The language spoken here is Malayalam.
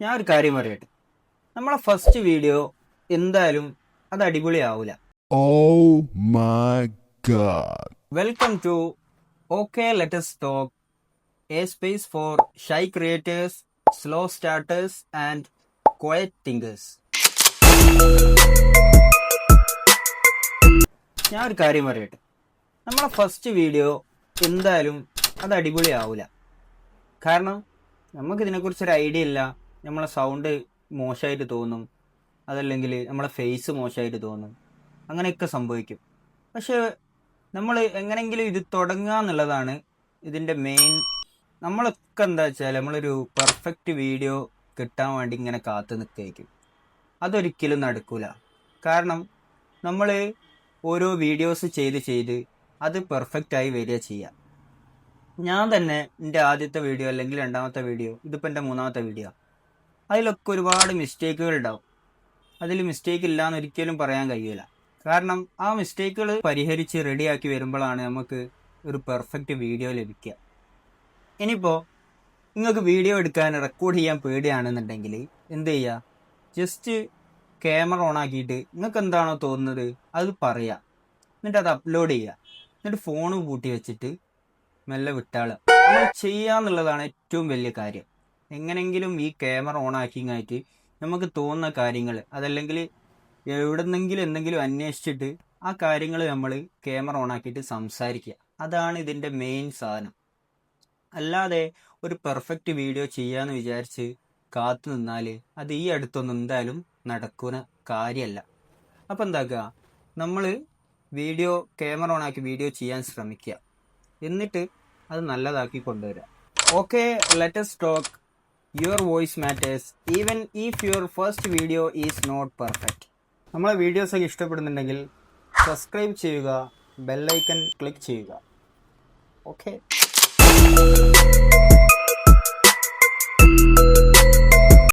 ഞാൻ ഒരു കാര്യം പറയട്ടെ, നമ്മളെ ഫസ്റ്റ് വീഡിയോ എന്തായാലും അത് അടിപൊളിയാവൂല. Oh my god. Welcome to okay let's talk, a space for shy creators, slow starters and quiet thinkers. ഞാൻ ഒരു കാര്യം പറയട്ടെ, നമ്മളെ ഫസ്റ്റ് വീഡിയോ എന്തായാലും അത് അടിപൊളിയാവൂല. കാരണം നമുക്കിതിനെക്കുറിച്ചൊരു ഐഡിയ ഇല്ല. നമ്മളെ സൗണ്ട് മോശമായിട്ട് തോന്നും, അതല്ലെങ്കിൽ നമ്മളെ ഫേസ് മോശമായിട്ട് തോന്നും, അങ്ങനെയൊക്കെ സംഭവിക്കും. പക്ഷെ നമ്മൾ എങ്ങനെങ്കിലും ഇത് തുടങ്ങുക എന്നുള്ളതാണ് ഇതിൻ്റെ മെയിൻ. നമ്മളൊക്കെ എന്താ വെച്ചാൽ നമ്മളൊരു പെർഫെക്റ്റ് വീഡിയോ കിട്ടാൻ വേണ്ടി ഇങ്ങനെ കാത്തു നിൽക്കുകയായിരിക്കും. അതൊരിക്കലും നടക്കൂല. കാരണം നമ്മൾ ഓരോ വീഡിയോസ് ചെയ്ത് അത് പെർഫെക്റ്റായി വരിക ചെയ്യുക. ഞാൻ തന്നെ എൻ്റെ ആദ്യത്തെ വീഡിയോ അല്ലെങ്കിൽ രണ്ടാമത്തെ വീഡിയോ, ഇതിപ്പോൾ എൻ്റെ മൂന്നാമത്തെ വീഡിയോ, അതിലൊക്കെ ഒരുപാട് മിസ്റ്റേക്കുകൾ ഉണ്ടാവും. അതിൽ മിസ്റ്റേക്ക് ഇല്ല എന്ന് ഒരിക്കലും പറയാൻ കഴിയില്ല. കാരണം ആ മിസ്റ്റേക്കുകൾ പരിഹരിച്ച് റെഡിയാക്കി വരുമ്പോഴാണ് നമുക്ക് ഒരു പെർഫെക്റ്റ് വീഡിയോ ലഭിക്കുക. ഇനിയിപ്പോൾ നിങ്ങൾക്ക് വീഡിയോ എടുക്കാൻ റെക്കോർഡ് ചെയ്യാൻ പേടിയാണെന്നുണ്ടെങ്കിൽ എന്ത് ചെയ്യുക, ജസ്റ്റ് ക്യാമറ ഓൺ ആക്കിയിട്ട് നിങ്ങൾക്ക് എന്താണോ തോന്നുന്നത് അത് പറയുക, എന്നിട്ട് അത് അപ്ലോഡ് ചെയ്യുക, എന്നിട്ട് ഫോൺ പൂട്ടി വെച്ചിട്ട് മെല്ലെ വിട്ടാളുക. നമ്മൾ ചെയ്യാന്നുള്ളതാണ് ഏറ്റവും വലിയ കാര്യം. എങ്ങനെങ്കിലും ഈ ക്യാമറ ഓൺ ആക്കിങ്ങായിട്ട് നമുക്ക് തോന്നുന്ന കാര്യങ്ങൾ, അതല്ലെങ്കിൽ എവിടെന്നെങ്കിലും എന്തെങ്കിലും അന്വേഷിച്ചിട്ട് ആ കാര്യങ്ങൾ നമ്മൾ ക്യാമറ ഓൺ ആക്കിയിട്ട് സംസാരിക്കുക. അതാണ് ഇതിൻ്റെ മെയിൻ സാധനം. അല്ലാതെ ഒരു പെർഫെക്റ്റ് വീഡിയോ ചെയ്യാന്ന് വിചാരിച്ച് കാത്തു നിന്നാൽ അത് ഈ അടുത്തൊന്നും എന്തായാലും നടക്കുന്ന കാര്യമല്ല. അപ്പം എന്താക്കുക, നമ്മൾ വീഡിയോ ക്യാമറ ഓൺ ആക്കി വീഡിയോ ചെയ്യാൻ ശ്രമിക്കുക, എന്നിട്ട് അത് നല്ലതാക്കി കൊണ്ടുവരിക. Okay, let's talk, your voice matters even if your first video is not perfect. നമ്മളെ വീഡിയോസൊക്കെ ഇഷ്ടപ്പെടുന്നുണ്ടെങ്കിൽ സബ്സ്ക്രൈബ് ചെയ്യുക, ബെല്ലൈക്കൺ ക്ലിക്ക് ചെയ്യുക. ഓക്കെ.